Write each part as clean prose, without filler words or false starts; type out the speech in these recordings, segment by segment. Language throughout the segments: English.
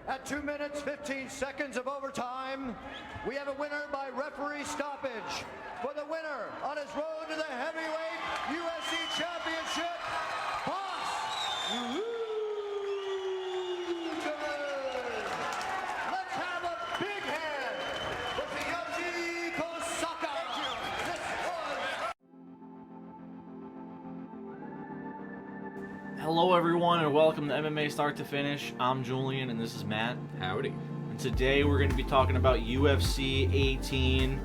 At 2 minutes, 15 seconds of overtime, we have a winner by referee stoppage. For the winner on his road to the heavyweight UFC championship, Bas Rutten. Let's have a big hand for Tsuyoshi Kosaka. Hello everyone and welcome to MMA Start to Finish. I'm Julian and this is Matt. Howdy. And today we're going to be talking about UFC 18,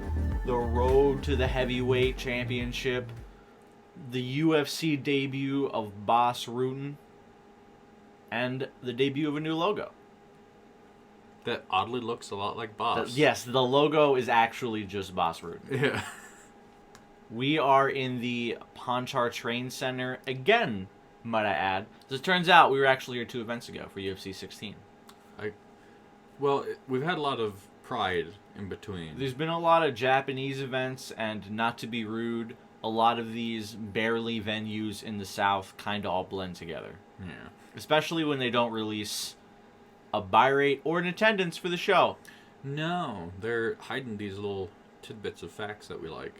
the road to the heavyweight championship, the UFC debut of Bas Rutten, and the debut of a new logo. That oddly looks a lot like Bas. Yes, the logo is actually just Bas Rutten. Yeah. We are in the Ponchar Train Center again, might I add. As it turns out, we were actually here 2 events ago for UFC 16. We've had a lot of Pride in between. There's been a lot of Japanese events, and not to be rude, a lot of these barely venues in the South kind of all blend together. Yeah. Especially when they don't release a buy rate or an attendance for the show. No, they're hiding these little tidbits of facts that we like.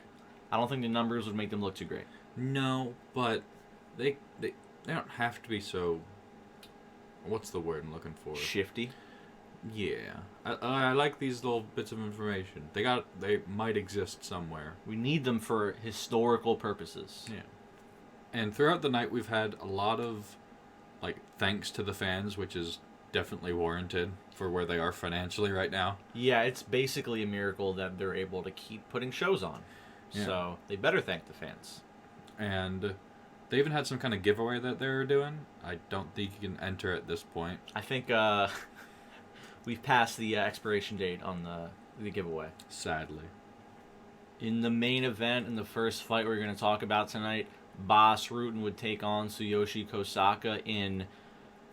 I don't think the numbers would make them look too great. No, but they don't have to be so... What's the word I'm looking for? Shifty. Yeah. I like these little bits of information. They might exist somewhere. We need them for historical purposes. Yeah. And throughout the night we've had a lot of thanks to the fans, which is definitely warranted for where they are financially right now. Yeah, it's basically a miracle that they're able to keep putting shows on. Yeah. So they better thank the fans. And they even had some kind of giveaway that they were doing. I don't think you can enter at this point. I think we've passed the expiration date on the giveaway. Sadly. In the main event, in the first fight we're going to talk about tonight, Bas Rutten would take on Tsuyoshi Kosaka in...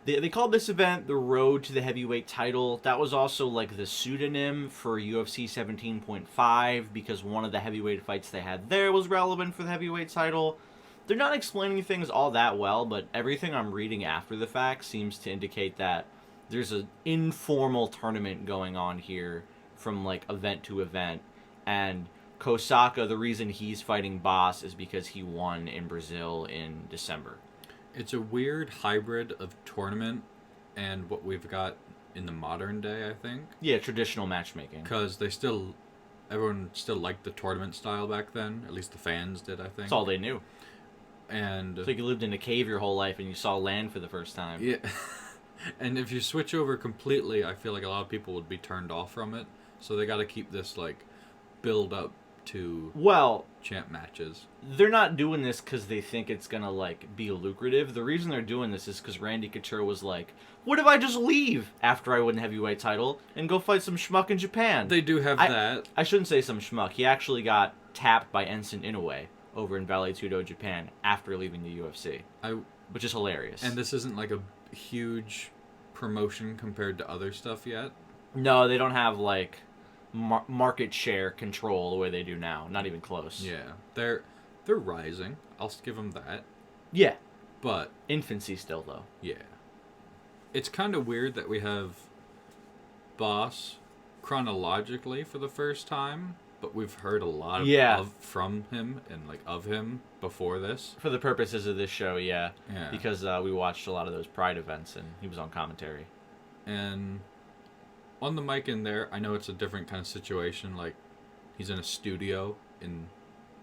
They called this event the Road to the Heavyweight title. That was also the pseudonym for UFC 17.5 because one of the heavyweight fights they had there was relevant for the heavyweight title. They're not explaining things all that well, but everything I'm reading after the fact seems to indicate that there's an informal tournament going on here from event to event. And Kosaka, the reason he's fighting Bas is because he won in Brazil in December. It's a weird hybrid of tournament and what we've got in the modern day, I think. Yeah, traditional matchmaking. Because everyone still liked the tournament style back then. At least the fans did, I think. That's all they knew. And it's like you lived in a cave your whole life and you saw land for the first time. Yeah. And if you switch over completely, I feel like a lot of people would be turned off from it. So they got to keep this build up to champ matches. They're not doing this because they think it's gonna be lucrative. The reason they're doing this is because Randy Couture was like, "What if I just leave after I win the heavyweight title and go fight some schmuck in Japan?" They do have that. I shouldn't say some schmuck. He actually got tapped by Enson Inoue over in Vale Tudo, Japan, after leaving the UFC, which is hilarious. And this isn't a huge promotion compared to other stuff yet. No, they don't have market share control the way they do now. Not even close. Yeah, they're rising. I'll give them that. Yeah, but infancy still though. Yeah, it's kind of weird that we have Bas chronologically for the first time, but we've heard a lot from him and of him before this. For the purposes of this show, yeah. Yeah. Because we watched a lot of those Pride events and he was on commentary. And on the mic in there, I know it's a different kind of situation. He's in a studio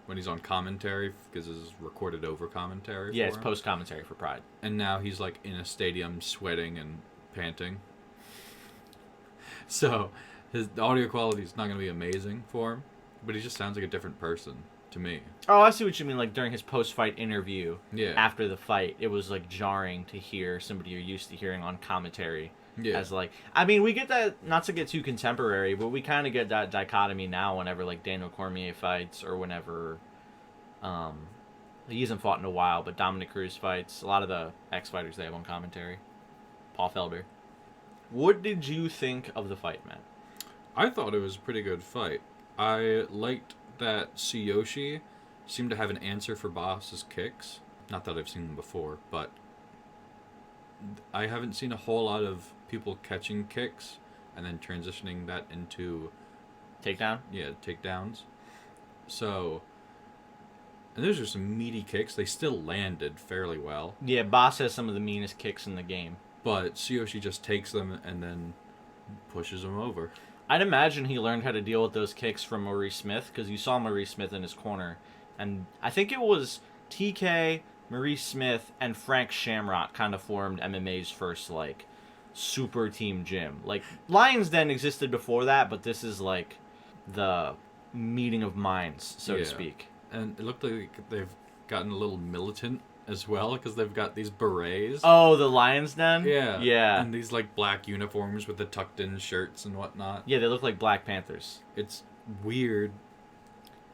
when he's on commentary because it's recorded over commentary. Yeah, it's post commentary for Pride. And now he's in a stadium sweating and panting. So the audio quality is not going to be amazing for him, but he just sounds like a different person to me. Oh, I see what you mean. During his post-fight interview, after the fight, it was jarring to hear somebody you're used to hearing on commentary. Yeah. As we get that, not to get too contemporary, but we kind of get that dichotomy now whenever Daniel Cormier fights or whenever he hasn't fought in a while, but Dominic Cruz fights. A lot of the ex-fighters they have on commentary. Paul Felder. What did you think of the fight, Matt? I thought it was a pretty good fight. I liked that Tsuyoshi seemed to have an answer for Bas's kicks. Not that I've seen them before, but I haven't seen a whole lot of people catching kicks and then transitioning that into Takedown? Yeah, takedowns. So, and those are some meaty kicks. They still landed fairly well. Yeah, Bas has some of the meanest kicks in the game. But Tsuyoshi just takes them and then pushes them over. I'd imagine he learned how to deal with those kicks from Maurice Smith, because you saw Maurice Smith in his corner. And I think it was TK, Maurice Smith, and Frank Shamrock kind of formed MMA's first, like, super team gym. Like, Lions Den existed before that, but this is, like, the meeting of minds, so to speak. And it looked like they've gotten a little militant as well, because they've got these berets. Oh, the Lions Den? Yeah. Yeah. And these, like, black uniforms with the tucked-in shirts and whatnot. Yeah, they look like Black Panthers. It's weird.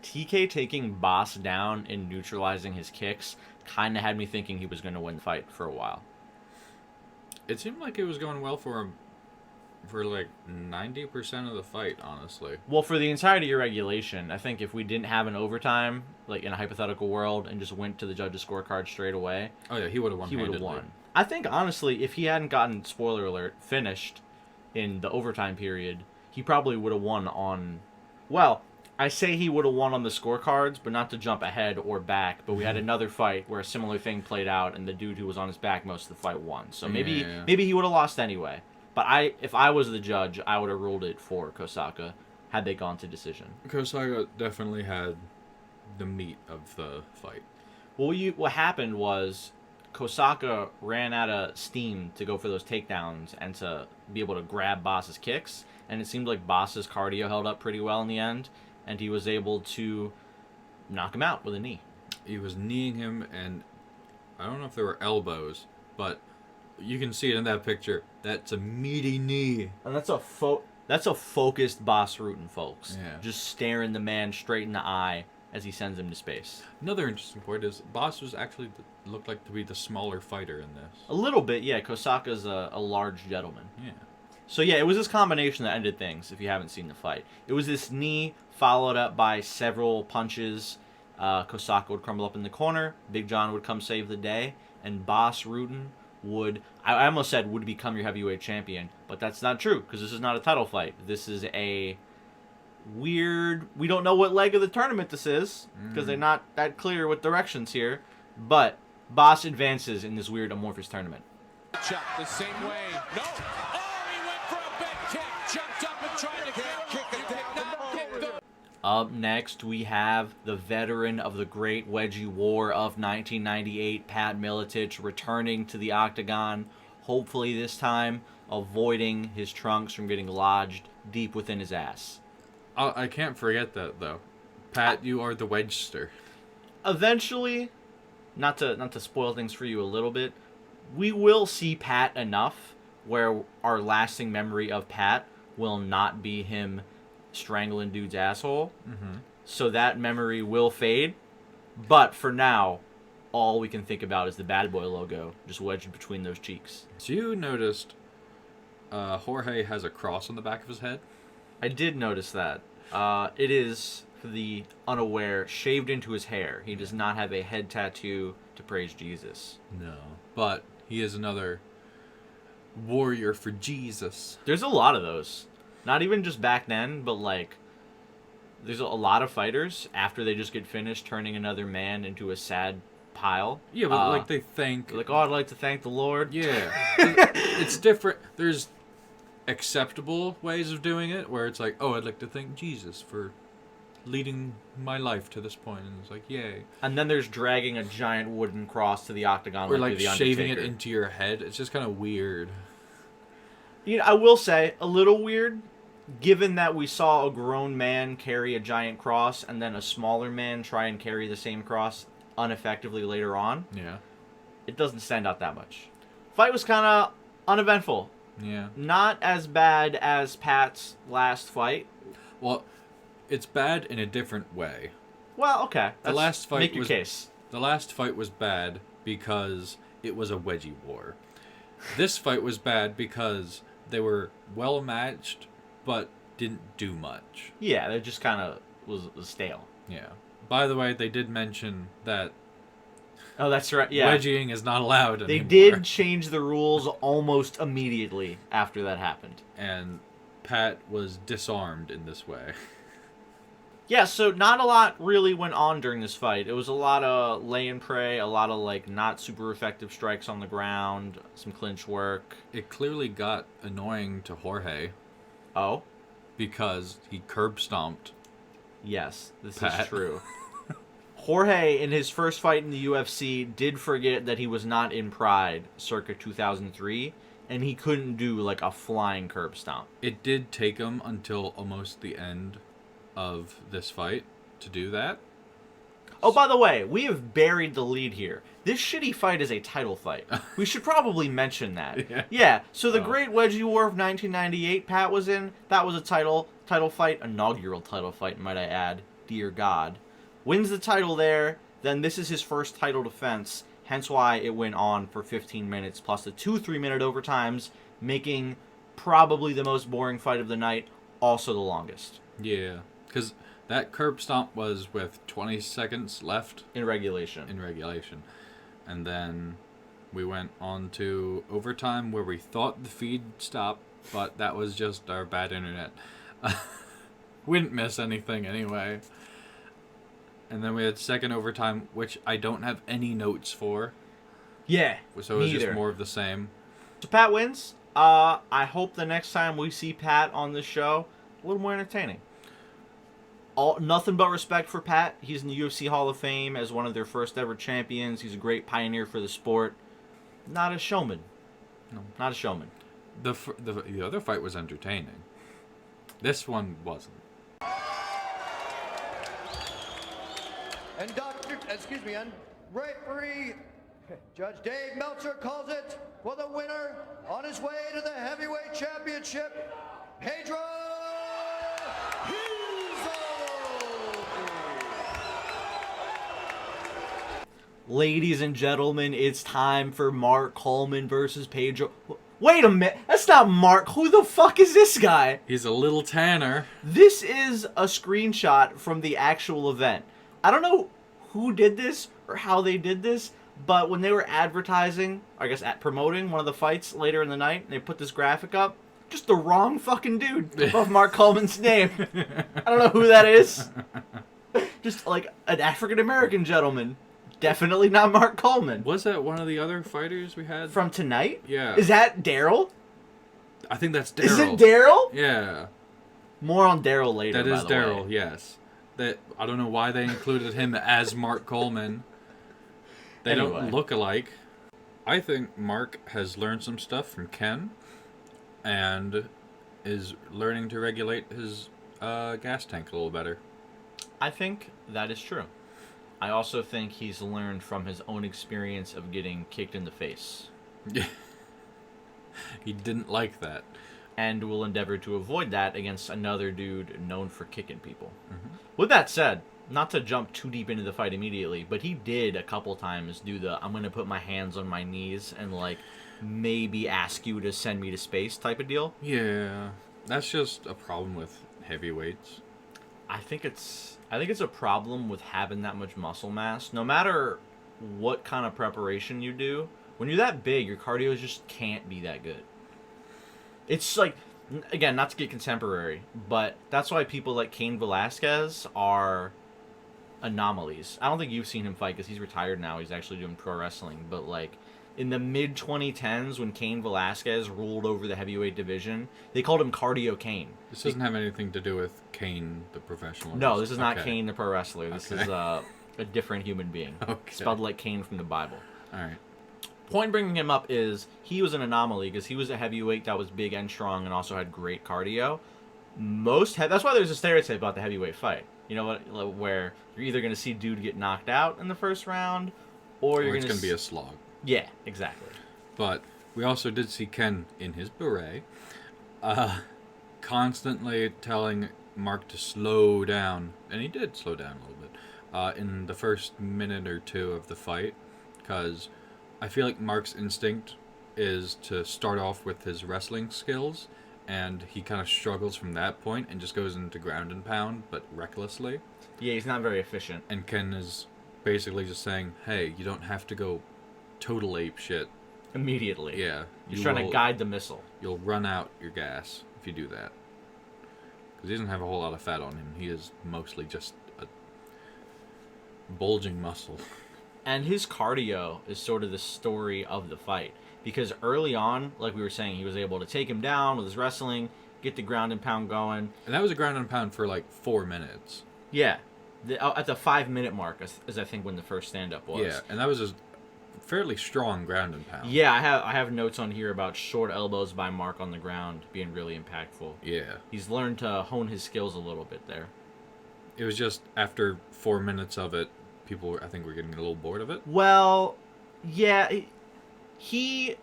TK taking Bas down and neutralizing his kicks kind of had me thinking he was going to win the fight for a while. It seemed like it was going well for him for like 90% of the fight, honestly. Well, for the entirety of regulation, I think if we didn't have an overtime, like in a hypothetical world, and just went to the judges' scorecard straight away, oh yeah, he would have won. He would have won. I think honestly, if he hadn't gotten, spoiler alert, finished in the overtime period, he probably would have won on. Well, I say he would have won on the scorecards, but not to jump ahead or back. But we had another fight where a similar thing played out, and the dude who was on his back most of the fight won. So maybe he would have lost anyway. But if I was the judge, I would have ruled it for Kosaka had they gone to decision. Kosaka definitely had the meat of the fight. Well, what happened was Kosaka ran out of steam to go for those takedowns and to be able to grab Bas's kicks, and it seemed like Bas's cardio held up pretty well in the end, and he was able to knock him out with a knee. He was kneeing him, and I don't know if there were elbows, but you can see it in that picture. That's a meaty knee. And that's a focused Bas Rutten, folks. Yeah. Just staring the man straight in the eye as he sends him to space. Another interesting point is Bas was actually looked like to be the smaller fighter in this. A little bit, yeah. Kosaka's a large gentleman. Yeah. So yeah, it was this combination that ended things, if you haven't seen the fight. It was this knee followed up by several punches. Kosaka would crumble up in the corner. Big John would come save the day. And Bas Rutten would, I almost said would become your heavyweight champion, but that's not true, because this is not a title fight. This is a weird, we don't know what leg of the tournament this is, because they're not that clear with directions here, but Bas advances in this weird amorphous tournament. Chuck the same way. No! Oh, he went for a big kick. Jumped up and tried to kick it down. Up next, we have the veteran of the Great Wedgie War of 1998, Pat Miletich, returning to the octagon, hopefully this time avoiding his trunks from getting lodged deep within his ass. I can't forget that, though. Pat, you are the wedgester. Eventually, not to spoil things for you a little bit, we will see Pat enough where our lasting memory of Pat will not be him strangling dude's asshole. Mm-hmm. So that memory will fade. But for now, all we can think about is the Bad Boy logo just wedged between those cheeks. So you noticed Jorge has a cross on the back of his head? I did notice that. It is, for the unaware, shaved into his hair. He does not have a head tattoo to praise Jesus. No. But he is another warrior for Jesus. There's a lot of those. Not even just back then, but like, there's a lot of fighters after they just get finished turning another man into a sad pile. Yeah, but like they thank... Like, oh, I'd like to thank the Lord. Yeah. It's different. There's acceptable ways of doing it where it's like, oh, I'd like to thank Jesus for leading my life to this point, and it's like, yay. And then there's dragging a giant wooden cross to the octagon, or like the shaving Undertaker. it into your head. It's just kind of weird. You know, I will say a little weird, given that we saw a grown man carry a giant cross and then a smaller man try and carry the same cross ineffectively later on. Yeah. It doesn't stand out that much. Fight was kind of uneventful. Yeah. Not as bad as Pat's last fight. Well, it's bad in a different way. Well, okay. The last fight make your was, case. The last fight was bad because it was a wedgie war. This fight was bad because they were well matched, but didn't do much. Yeah, they just kind of was stale. Yeah. By the way, they did mention that Oh, that's right. Yeah. Wedging is not allowed anymore. They did change the rules almost immediately after that happened. And Pat was disarmed in this way. Yeah, so not a lot really went on during this fight. It was a lot of lay and pray, a lot of like not super effective strikes on the ground, some clinch work. It clearly got annoying to Jorge Oh? because he curb stomped. Yes, this Pat. is true. Jorge, in his first fight in the UFC, did forget that he was not in Pride circa 2003, and he couldn't do, like, a flying curb stomp. It did take him until almost the end of this fight to do that. Oh, by the way, we have buried the lead here. This shitty fight is a title fight. We should probably mention that. Yeah, so the Great Wedgie War of 1998 Pat was in, that was a title fight, inaugural title fight, might I add. Dear God. Wins the title there, then this is his first title defense, hence why it went on for 15 minutes, plus the 2 3-minute overtimes, making probably the most boring fight of the night, also the longest. Yeah, because that curb stomp was with 20 seconds left. In regulation. And then we went on to overtime where we thought the feed stopped, but that was just our bad internet. We didn't miss anything anyway. And then we had second overtime, which I don't have any notes for. Yeah, So it was just more of the same. So Pat wins. I hope the next time we see Pat on this show, a little more entertaining. Nothing but respect for Pat. He's in the UFC Hall of Fame as one of their first ever champions. He's a great pioneer for the sport. Not a showman. No, not a showman. The other fight was entertaining. This one wasn't. And and referee Judge Dave Meltzer calls it for the winner on his way to the heavyweight championship, Pedro. Ladies and gentlemen, it's time for Mark Coleman versus Pedro. Wait a minute, that's not Mark. Who the fuck is this guy? He's a little tanner. This is a screenshot from the actual event. I don't know who did this or how they did this, but when they were advertising, I guess promoting one of the fights later in the night, they put this graphic up. Just the wrong fucking dude above Mark Coleman's name. I don't know who that is. Just like an African-American gentleman. Definitely not Mark Coleman. Was that one of the other fighters we had? From tonight? Yeah. Is that Daryl? I think that's Daryl. Is it Daryl? Yeah. More on Daryl later, That is by the Daryl, way. yes. That I don't know why they included him as Mark Coleman. They Anyway. don't look alike. I think Mark has learned some stuff from Ken and is learning to regulate his gas tank a little better. I think that is true. I also think he's learned from his own experience of getting kicked in the face. Yeah. He didn't like that. And will endeavor to avoid that against another dude known for kicking people. Mm-hmm. With that said, not to jump too deep into the fight immediately, but he did a couple times do the I'm going to put my hands on my knees and like maybe ask you to send me to space type of deal. Yeah. That's just a problem with heavyweights. I think it's a problem with having that much muscle mass. No matter what kind of preparation you do, when you're that big, your cardio just can't be that good. It's like, again, not to get contemporary, but that's why people like Cain Velasquez are anomalies. I don't think you've seen him fight because he's retired now. He's actually doing pro wrestling. But like in the mid-2010s when Cain Velasquez ruled over the heavyweight division, they called him Cardio Cain. This doesn't have anything to do with Kane, the professional. No, this is not Okay. Cain the pro wrestler. This is a different human being. Okay. Spelled like Cain from the Bible. All right. Point bringing him up is he was an anomaly because he was a heavyweight that was big and strong and also had great cardio. That's why there's a stereotype about the heavyweight fight. You know what? Where you're either going to see dude get knocked out in the first round, or you're it's going going to be a slog. Yeah, exactly. But we also did see Ken in his beret, constantly telling Mark to slow down, and he did slow down a little bit in the first minute or two of the fight, because I feel like Mark's instinct is to start off with his wrestling skills, and he kind of struggles from that point and just goes into ground and pound, but recklessly. Yeah, he's not very efficient. And Ken is basically just saying, hey, you don't have to go total ape shit. Immediately. Yeah. He's trying to guide the missile. You'll run out your gas if you do that. Because he doesn't have a whole lot of fat on him. He is mostly just a bulging muscle. And his cardio is sort of the story of the fight. Because early on, like we were saying, he was able to take him down with his wrestling, get the ground and pound going. And that was a ground and pound for like 4 minutes. Yeah. At the 5-minute mark is I think when the first stand-up was. Yeah, and that was a fairly strong ground and pound. Yeah, I have notes on here about short elbows by Mark on the ground being really impactful. Yeah. He's learned to hone his skills a little bit there. It was just after 4 minutes of it, people, I think, were getting a little bored of it. Well, yeah, he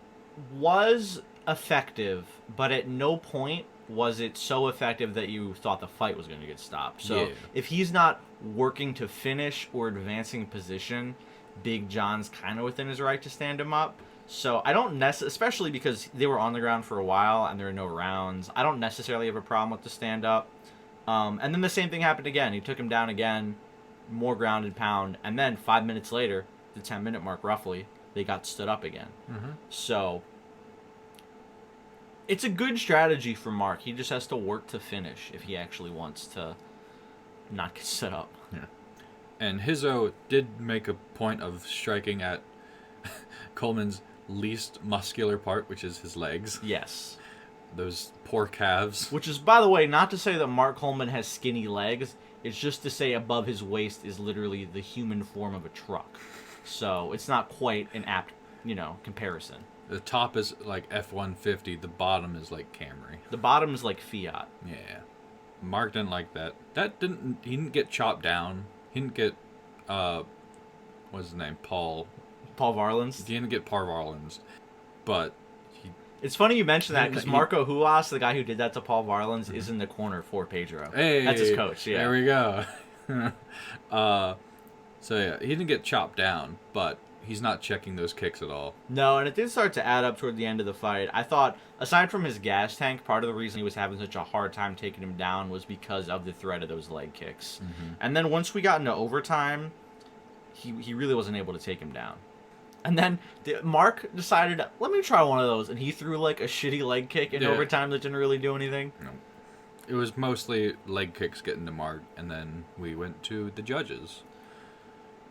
was effective, but at no point was it so effective that you thought the fight was going to get stopped. So if he's not working to finish or advancing position, Big John's kind of within his right to stand him up. So I don't especially because they were on the ground for a while and there were no rounds. I don't necessarily have a problem with the stand up. And then the same thing happened again. He took him down again, more ground and pound, and then 5 minutes later, the 10-minute mark roughly, they got stood up again. Mm-hmm. So it's a good strategy for Mark. He just has to work to finish if he actually wants to not get stood up. Yeah. And Hizzo did make a point of striking at Coleman's least muscular part, which is his legs. Yes. Those poor calves. Which is, by the way, not to say that Mark Coleman has skinny legs. It's just to say above his waist is literally the human form of a truck. So it's not quite an apt, comparison. The top is like F-150. The bottom is like Camry. The bottom is like Fiat. Yeah. Mark didn't like that. He didn't get chopped down. He didn't get, what's his name? Paul Varlins? He didn't get Paul Varlins. But it's funny you mention that because Marco Huas, the guy who did that to Paul Varlins, is in the corner for Pedro. Hey, that's his coach. Yeah, there we go. So yeah, he didn't get chopped down, but he's not checking those kicks at all. No, and it did start to add up toward the end of the fight. I thought, aside from his gas tank, part of the reason he was having such a hard time taking him down was because of the threat of those leg kicks. Mm-hmm. And then once we got into overtime, he really wasn't able to take him down. And then Mark decided, let me try one of those, and he threw like a shitty leg kick in overtime that didn't really do anything. No. It was mostly leg kicks getting to Mark, and then we went to the judges.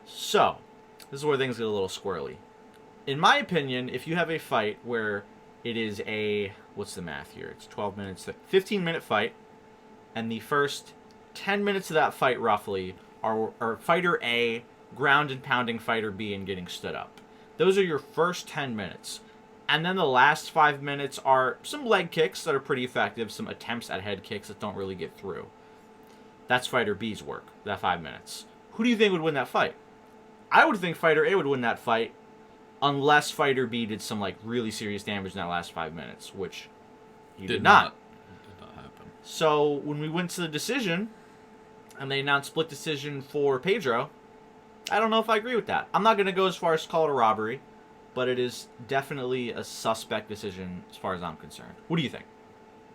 So, this is where things get a little squirrely. In my opinion, if you have a fight where it is what's the math here? It's 12 minutes, 15-minute fight, and the first 10 minutes of that fight roughly are fighter A ground and pounding fighter B and getting stood up. Those are your first 10 minutes. And then the last 5 minutes are some leg kicks that are pretty effective, some attempts at head kicks that don't really get through. That's fighter B's work, that 5 minutes. Who do you think would win that fight? I would think fighter A would win that fight unless fighter B did some really serious damage in that last 5 minutes, which he did not. It did not happen. So when we went to the decision and they announced split decision for Pedro, I don't know if I agree with that. I'm not going to go as far as to call it a robbery, but it is definitely a suspect decision as far as I'm concerned. What do you think?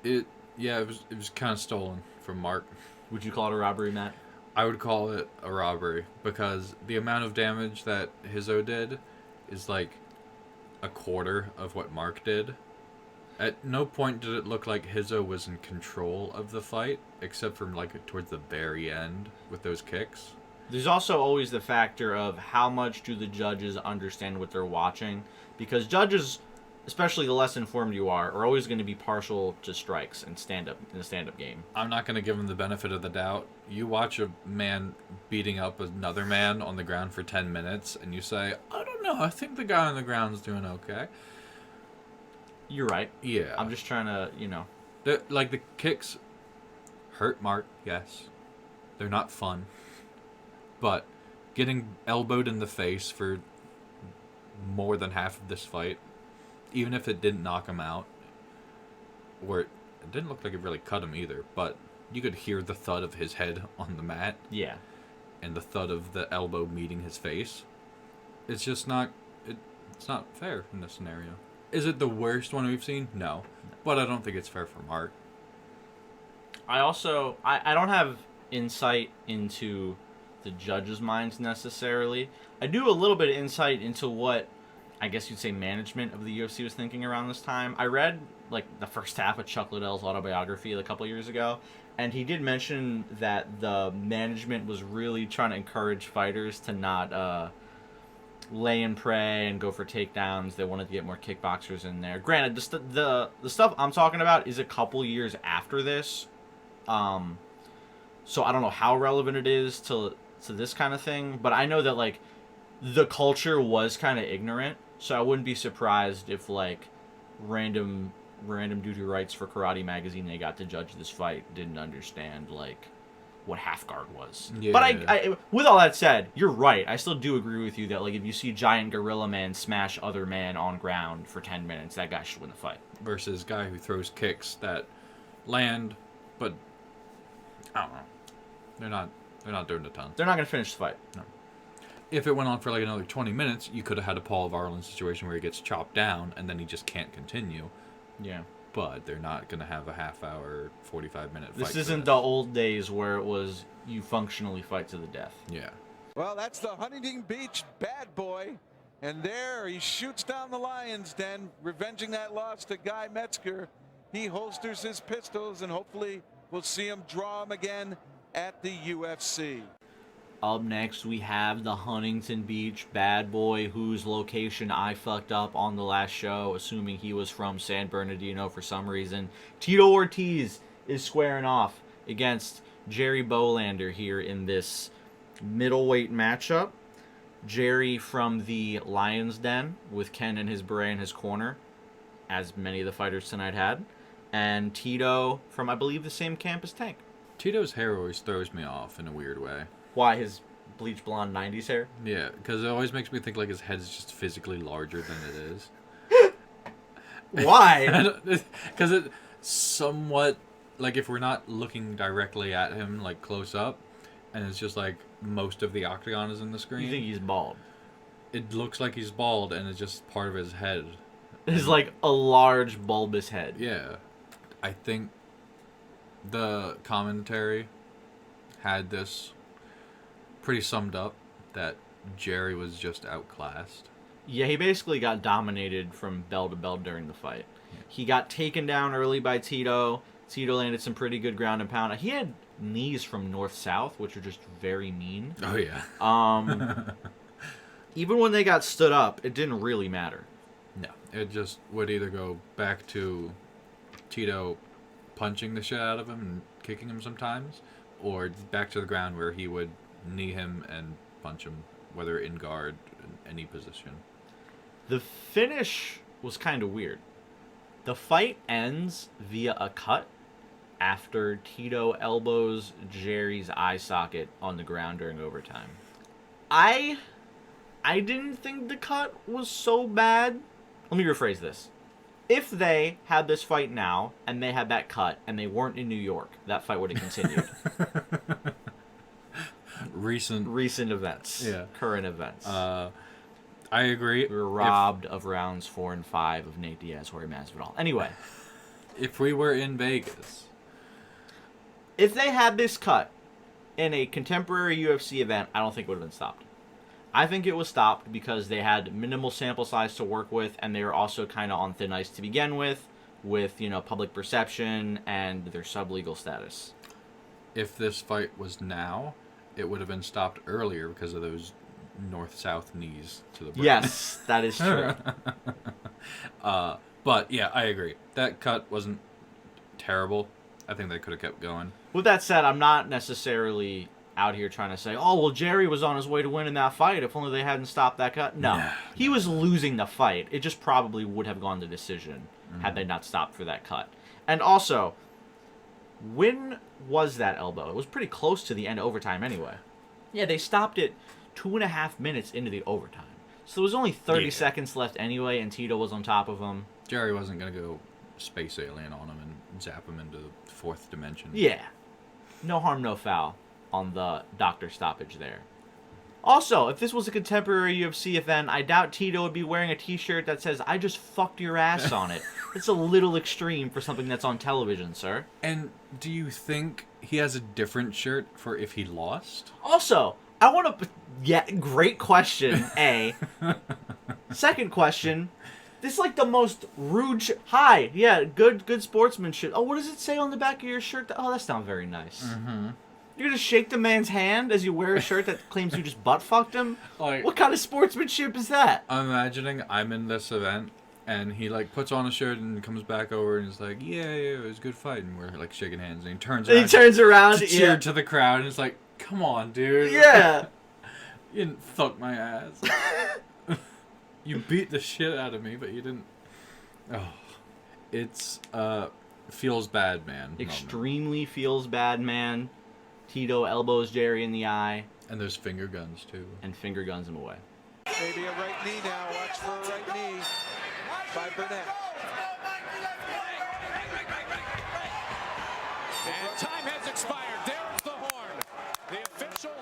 It was kind of stolen from Mark. Would you call it a robbery, Matt? I would call it a robbery because the amount of damage that Hizzo did is like a quarter of what Mark did. At no point did it look like Hizzo was in control of the fight, except for towards the very end with those kicks. There's also always the factor of how much do the judges understand what they're watching, because judges, especially the less informed you are always going to be partial to strikes in the stand-up game. I'm not going to give him the benefit of the doubt. You watch a man beating up another man on the ground for 10 minutes, and you say, I don't know, I think the guy on the ground's doing okay. You're right. Yeah. I'm just trying to, the kicks hurt Mark, yes. They're not fun. But getting elbowed in the face for more than half of this fight, even if it didn't knock him out, or it didn't look like it really cut him either, but you could hear the thud of his head on the mat. Yeah. And the thud of the elbow meeting his face. It's just not... It's not fair in this scenario. Is it the worst one we've seen? No. But I don't think it's fair for Mark. I also... I don't have insight into the judges' minds necessarily. I do a little bit of insight into what I guess you'd say management of the UFC was thinking around this time. I read like the first half of Chuck Liddell's autobiography a couple years ago, and he did mention that the management was really trying to encourage fighters to not lay and pray and go for takedowns. They wanted to get more kickboxers in there. Granted, the stuff I'm talking about is a couple years after this, so I don't know how relevant it is to this kind of thing, but I know that like the culture was kind of ignorant, so I wouldn't be surprised if like random dude who writes for Karate Magazine they got to judge this fight didn't understand like what half guard was. Yeah. But I with all that said, you're right. I still do agree with you that like if you see giant gorilla man smash other man on ground for 10 minutes, that guy should win the fight. Versus guy who throws kicks that land, but I don't know. They're not doing a ton. They're not going to finish the fight. No. If it went on for like another 20 minutes, you could have had a Paul Varelin situation where he gets chopped down and then he just can't continue. Yeah. But they're not going to have a half-hour, 45-minute fight. This isn't the old days where it was you functionally fight to the death. Yeah. Well, that's the Huntington Beach bad boy. And there he shoots down the lion's den, revenging that loss to Guy Metzger. He holsters his pistols, and hopefully we'll see him draw them again at the UFC. Up next, we have the Huntington Beach bad boy, whose location I fucked up on the last show, assuming he was from San Bernardino for some reason. Tito Ortiz is squaring off against Jerry Bohlander here in this middleweight matchup. Jerry from the Lion's Den with Ken and his beret in his corner, as many of the fighters tonight had. And Tito from, I believe, the same camp as Tank. Tito's hair always throws me off in a weird way. Why, his bleach blonde 90s hair? Yeah, because it always makes me think like his head's just physically larger than it is. Why? Because it somewhat, like if we're not looking directly at him, like close up, and it's just like most of the octagon is in the screen. You think he's bald? It looks like he's bald, and it's just part of his head. It's like a large bulbous head. Yeah. I think the commentary had this pretty summed up, that Jerry was just outclassed. Yeah, he basically got dominated from bell to bell during the fight. Yeah. He got taken down early by Tito. Tito landed some pretty good ground and pound. He had knees from north-south, which are just very mean. Oh, yeah. Even when they got stood up, it didn't really matter. No. It just would either go back to Tito punching the shit out of him and kicking him sometimes, or back to the ground where he would knee him and punch him, whether in guard, in any position. The finish was kind of weird. The fight ends via a cut after Tito elbows Jerry's eye socket on the ground during overtime. I didn't think the cut was so bad. Let me rephrase this. If they had this fight now, and they had that cut, and they weren't in New York, that fight would have continued. Recent events. Yeah. Current events. I agree. We were robbed of rounds 4 and 5 of Nate Diaz, Jorge Masvidal. Anyway. If we were in Vegas. If they had this cut in a contemporary UFC event, I don't think it would have been stopped. I think it was stopped because they had minimal sample size to work with, and they were also kind of on thin ice to begin with, public perception and their sublegal status. If this fight was now, it would have been stopped earlier because of those north-south knees to the brain. Yes, that is true. But, yeah, I agree. That cut wasn't terrible. I think they could have kept going. With that said, I'm not necessarily out here trying to say, oh, well, Jerry was on his way to winning that fight. If only they hadn't stopped that cut. No. He was losing the fight. It just probably would have gone to decision had they not stopped for that cut. And also, when was that elbow? It was pretty close to the end of overtime anyway. Yeah, they stopped it 2.5 minutes into the overtime. So there was only 30 seconds left anyway, and Tito was on top of him. Jerry wasn't going to go space alien on him and zap him into the fourth dimension. Yeah. No harm, no foul on the doctor stoppage there. Also, if this was a contemporary UFC event, I doubt Tito would be wearing a t-shirt that says, I just fucked your ass on it. It's a little extreme for something that's on television, sir. And do you think he has a different shirt for if he lost? Also, I want to... Yeah, great question, A. Second question, this is like the most rude... Hi, yeah, good sportsmanship. Oh, what does it say on the back of your shirt? Oh, that's not very nice. Mm-hmm. You're going to shake the man's hand as you wear a shirt that claims you just butt-fucked him? Like, what kind of sportsmanship is that? I'm imagining I'm in this event, and he, like, puts on a shirt and comes back over and is like, yeah, it was a good fight. And we're, like, shaking hands. And he turns around to cheer to the crowd, and it's like, come on, dude. Yeah. You didn't fuck my ass. You beat the shit out of me, but you didn't... Oh. It's, feels bad, man. Extremely feels bad, man. Tito elbows Jerry in the eye. And there's finger guns, too. And finger guns him away. Maybe a right knee now. Watch for a right knee by Burnett. And time has expired. There's the horn. The official.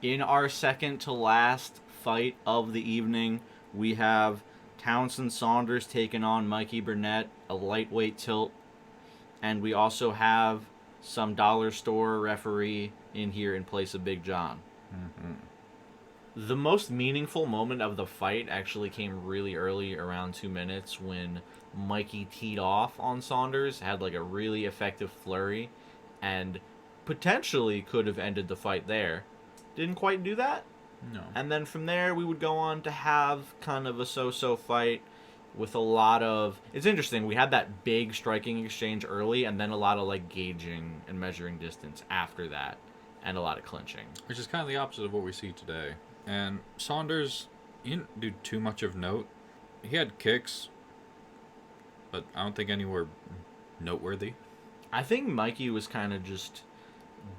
In our second to last fight of the evening, we have Townsend Saunders taking on Mikey Burnett, a lightweight tilt. And we also have some dollar store referee in here in place of Big John. Mm-hmm. The most meaningful moment of the fight actually came really early, around 2 minutes, when Mikey teed off on Saunders, had like a really effective flurry, and potentially could have ended the fight there. Didn't quite do that. No. And then from there, we would go on to have kind of a so-so fight with a lot of... It's interesting, we had that big striking exchange early, and then a lot of like gauging and measuring distance after that, and a lot of clinching. Which is kind of the opposite of what we see today. And Saunders, he didn't do too much of note. He had kicks, but I don't think anywhere noteworthy. I think Mikey was kind of just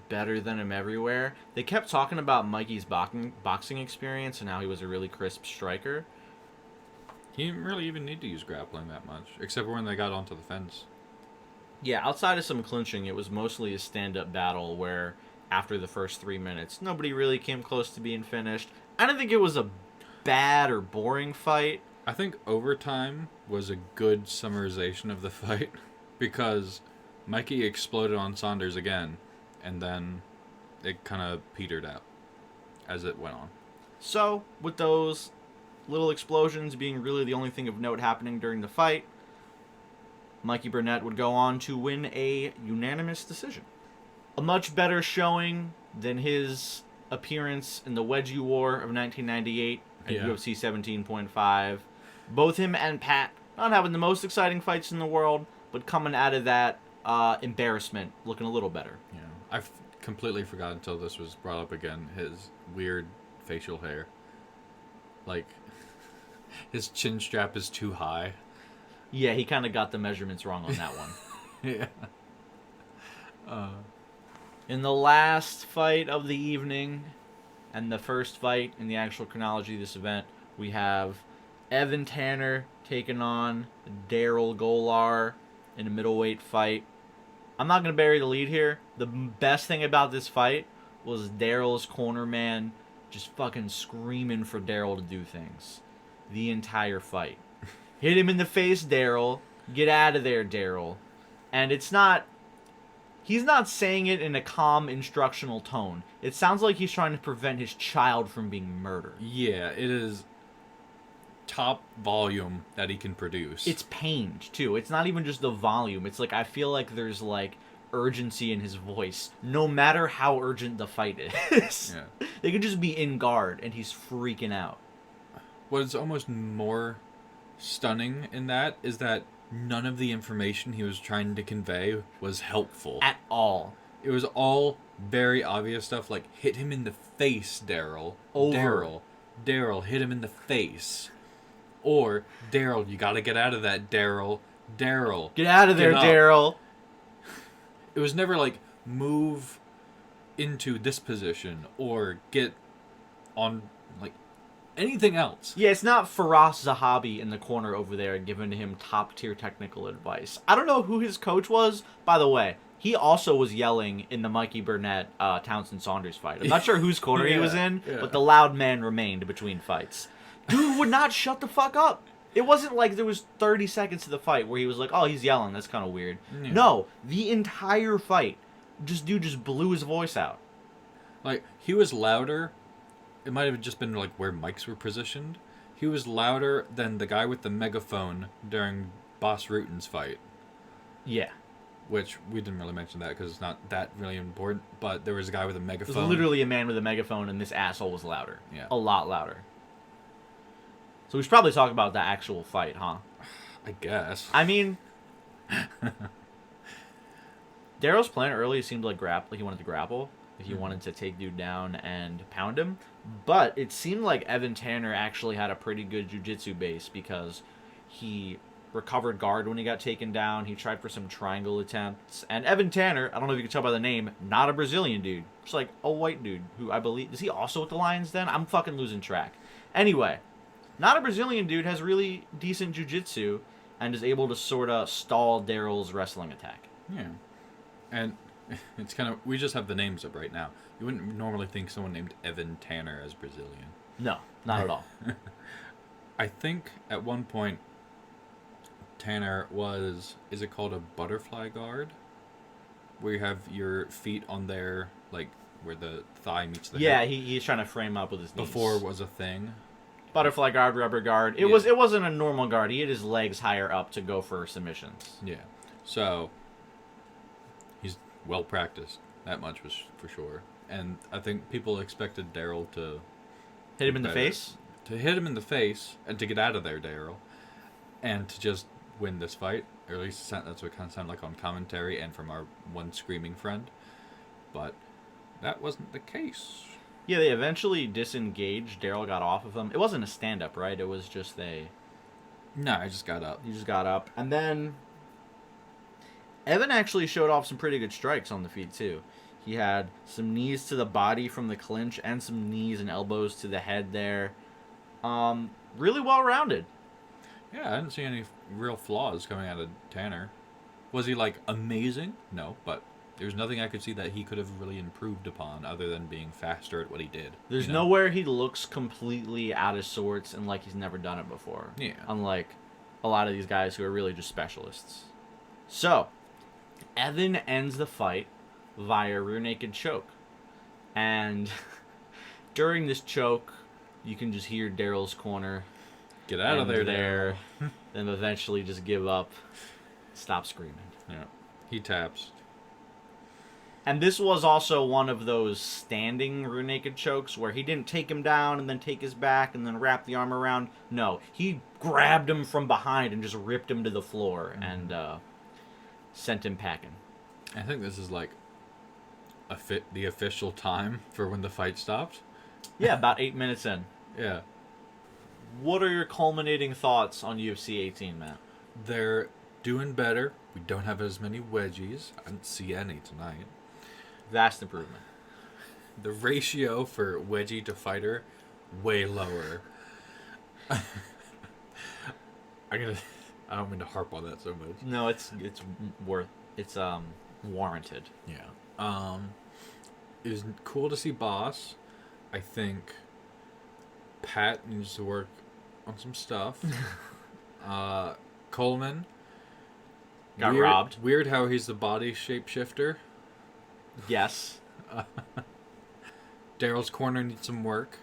better than him everywhere. They kept talking about Mikey's boxing experience and how he was a really crisp striker. He didn't really even need to use grappling that much, except when they got onto the fence. Yeah, outside of some clinching, it was mostly a stand-up battle where after the first 3 minutes, nobody really came close to being finished. I don't think it was a bad or boring fight. I think overtime was a good summarization of the fight because Mikey exploded on Saunders again, and then it kind of petered out as it went on. So, with those little explosions being really the only thing of note happening during the fight, Mikey Burnett would go on to win a unanimous decision. A much better showing than his appearance in the Wedgie War of 1998 at UFC 17.5. Both him and Pat not having the most exciting fights in the world, but coming out of that embarrassment looking a little better. Yeah, I've completely forgot until this was brought up again, his weird facial hair. Like, his chin strap is too high. Yeah, he kind of got the measurements wrong on that one. Yeah. In the last fight of the evening, and the first fight in the actual chronology of this event, we have Evan Tanner taking on Daryl Gholar in a middleweight fight. I'm not going to bury the lead here. The best thing about this fight was Daryl's corner man just fucking screaming for Daryl to do things the entire fight. Hit him in the face, Daryl. Get out of there, Daryl. And it's not... He's not saying it in a calm, instructional tone. It sounds like he's trying to prevent his child from being murdered. Yeah, it is top volume that he can produce. It's pained, too. It's not even just the volume. It's like, I feel like there's, like, urgency in his voice, no matter how urgent the fight is. Yeah. They could just be in guard, and he's freaking out. What's almost more stunning in that is that none of the information he was trying to convey was helpful. At all. It was all very obvious stuff like, hit him in the face, Daryl. Daryl, hit him in the face. Or, Daryl, you gotta get out of that, Daryl. Daryl. Get out of there, Daryl. It was never like, move into this position or get on, like, anything else. Yeah, it's not Firas Zahabi in the corner over there giving him top-tier technical advice. I don't know who his coach was. By the way, he also was yelling in the Mikey Burnett Townsend Saunders fight. I'm not sure whose corner he was in, but the loud man remained between fights. Dude would not shut the fuck up. It wasn't like there was 30 seconds to the fight where he was like, oh, he's yelling, that's kind of weird. Yeah. No, the entire fight, dude just blew his voice out. Like, he was louder it might have just been like where mics were positioned. He was louder than the guy with the megaphone during Bas Rutten's fight. Yeah. Which we didn't really mention that because it's not that really important. But there was a guy with a It megaphone. was literally a man with a megaphone, and this asshole was louder. Yeah. A lot louder. So we should probably talk about the actual fight, huh? I guess. I mean, Daryl's plan early seemed like he wanted to grapple. He wanted to take dude down and pound him. But it seemed like Evan Tanner actually had a pretty good jiu-jitsu base because he recovered guard when he got taken down. He tried for some triangle attempts. And Evan Tanner, I don't know if you can tell by the name, not a Brazilian dude. Just like a white dude who I believe... Is he also with the Lions Den? I'm fucking losing track. Anyway, not a Brazilian dude, has really decent jiu-jitsu and is able to sort of stall Daryl's wrestling attack. Yeah. And it's kind of... We just have the names up right now. You wouldn't normally think someone named Evan Tanner as Brazilian. No, not at all. I think at one point Tanner was... Is it called a butterfly guard? Where you have your feet on there, like where the thigh meets the Yeah, hip. he's trying to frame up with his knees. Before it was a thing. Butterfly guard, rubber guard. It wasn't a normal guard. He had his legs higher up to go for submissions. Yeah. So he's well practiced. That much was for sure. And I think people expected Daryl to Hit him in the face? To hit him in the face and to get out of there, Daryl. And to just win this fight. Or at least that's what it kind of sounded like on commentary and from our one screaming friend. But that wasn't the case. Yeah, they eventually disengaged. Daryl got off of him. It wasn't a stand-up, right? It was just No, I just got up. He just got up. And then Evan actually showed off some pretty good strikes on the feet, too. He had some knees to the body from the clinch and some knees and elbows to the head there. Really well-rounded. Yeah, I didn't see any real flaws coming out of Tanner. Was he, like, amazing? No, but there's nothing I could see that he could have really improved upon other than being faster at what he did. There's nowhere he looks completely out of sorts and like he's never done it before. Yeah. Unlike a lot of these guys who are really just specialists. So, Evan ends the fight via rear naked choke. And during this choke, you can just hear Daryl's corner. Get out of there, Daryl. Then eventually just give up. Stop screaming. Yeah. He taps. And this was also one of those standing rear naked chokes where he didn't take him down and then take his back and then wrap the arm around. No, he grabbed him from behind and just ripped him to the floor and sent him packing. I think this is like the official time for when the fight stopped. Yeah, about 8 minutes in. Yeah. What are your culminating thoughts on UFC 18, Matt? They're doing better. We don't have as many wedgies. I didn't see any tonight. Vast improvement. The ratio for wedgie to fighter, way lower. I don't mean to harp on that so much. No, it's warranted. Yeah. It was cool to see Bas. I think Pat needs to work on some stuff. Coleman Got robbed. Weird how he's the body shapeshifter. Yes. Daryl's corner needs some work.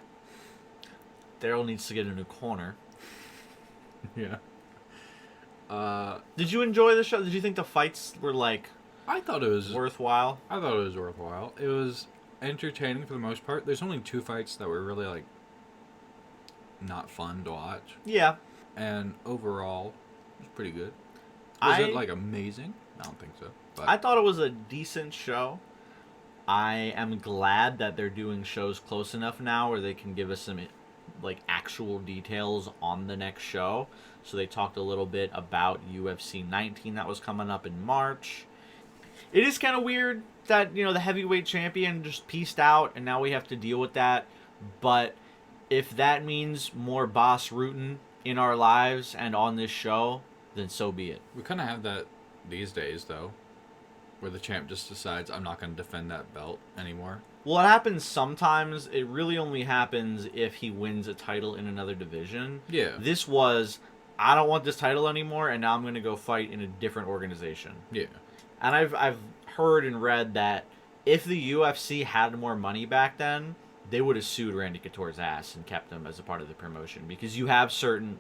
Daryl needs to get a new corner. Yeah. Did you enjoy the show? Did you think the fights were I thought it was worthwhile? I thought it was worthwhile. It was entertaining for the most part. There's only 2 fights that were really not fun to watch. Yeah. And overall, it was pretty good. Was it amazing? I don't think so. But I thought it was a decent show. I am glad that they're doing shows close enough now where they can give us some actual details on the next show. So they talked a little bit about UFC 19 that was coming up in March. It is kind of weird that, the heavyweight champion just pieced out and now we have to deal with that. But if that means more Bas Rutten in our lives and on this show, then so be it. we kind of have that these days, though, where the champ just decides, I'm not going to defend that belt anymore. Well, it happens sometimes. It really only happens if he wins a title in another division. Yeah. This was, I don't want this title anymore, and now I'm going to go fight in a different organization. Yeah. And I've heard and read that if the UFC had more money back then, they would have sued Randy Couture's ass and kept him as a part of the promotion, because you have certain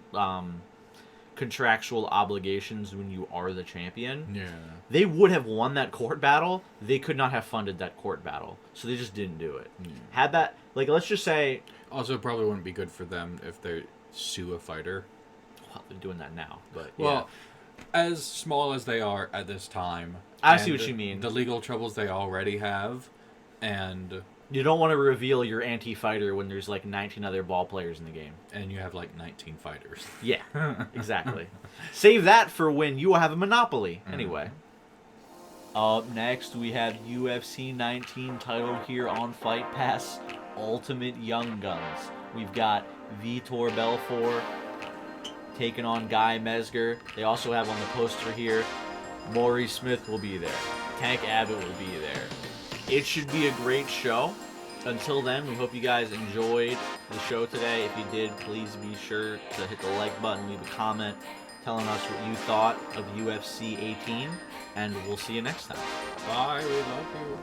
contractual obligations when you are the champion. Yeah. They would have won that court battle. They could not have funded that court battle, so they just didn't do it. Had that, like, let's just say... Also, probably wouldn't be good for them if they sue a fighter. Well, they're doing that now, but Well, as small as they are at this time... I see what you mean. The legal troubles they already have, and... You don't want to reveal your anti-fighter when there's like 19 other ball players in the game. And you have like 19 fighters. Yeah, exactly. Save that for when you have a monopoly. Anyway. Up next, we have UFC 19 title here on Fight Pass, Ultimate Young Guns. We've got Vitor Belfort taking on Guy Mezger. They also have on the poster here, Maurice Smith will be there. Tank Abbott will be there. It should be a great show. Until then, we hope you guys enjoyed the show today. If you did, please be sure to hit the like button, leave a comment telling us what you thought of UFC 18, and we'll see you next time. Bye, we love you.